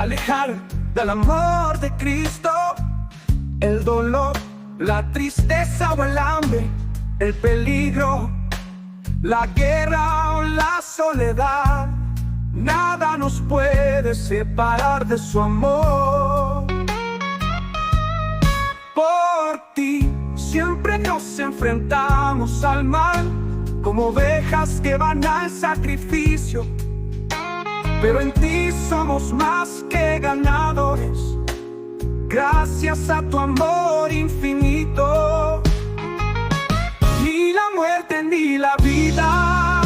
alejar del amor de Cristo el dolor, la tristeza o el hambre, el peligro, la guerra o la soledad. Nada nos puede separar de su amor. Por ti siempre nos enfrentamos al mal, como ovejas que van al sacrificio. Pero en ti somos más que ganadores, gracias a tu amor infinito. Ni la muerte ni la vida,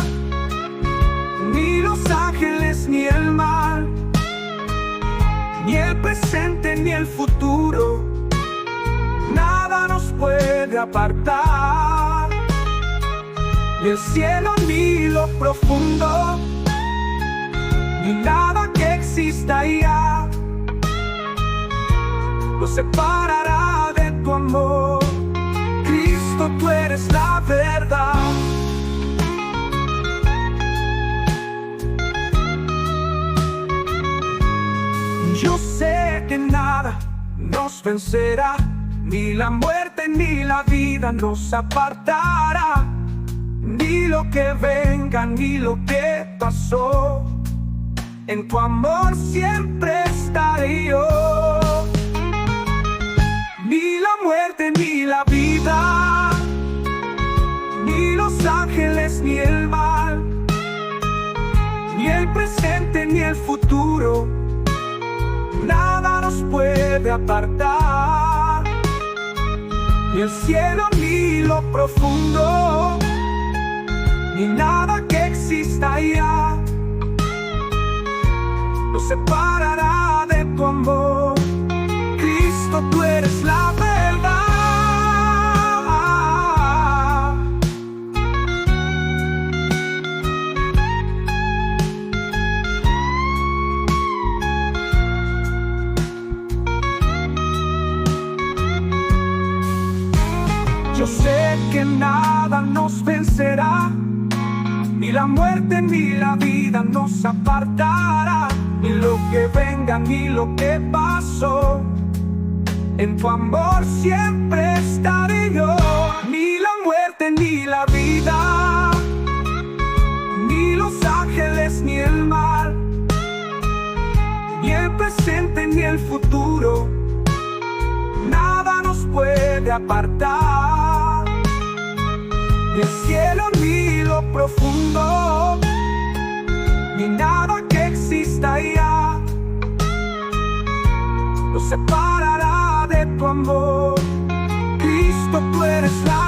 ni los ángeles ni el mal, ni el presente ni el futuro, nada nos puede apartar. Ni el cielo ni lo profundo, ni nada que exista ya nos separará de tu amor. Cristo, tú eres la verdad. Yo sé que nada nos vencerá, ni la muerte ni la vida nos apartará, ni lo que venga ni lo que pasó. En tu amor siempre estaré yo. Ni la muerte ni la vida, ni los ángeles ni el mal, ni el presente ni el futuro, nada nos puede apartar. Ni el cielo ni lo profundo, ni nada que exista ya nos separará de tu amor. Cristo, tú eres la verdad. Yo sé que nada nos vencerá, ni la muerte ni la vida nos apartará, ni lo que venga ni lo que pasó. En tu amor siempre estaré yo. Ni la muerte ni la vida, ni los ángeles ni el mal, ni el presente ni el futuro, nada nos puede apartar. Ni el cielo ni lo profundo, ni nada que exista ya nos separará de tu amor. Cristo, tú eres la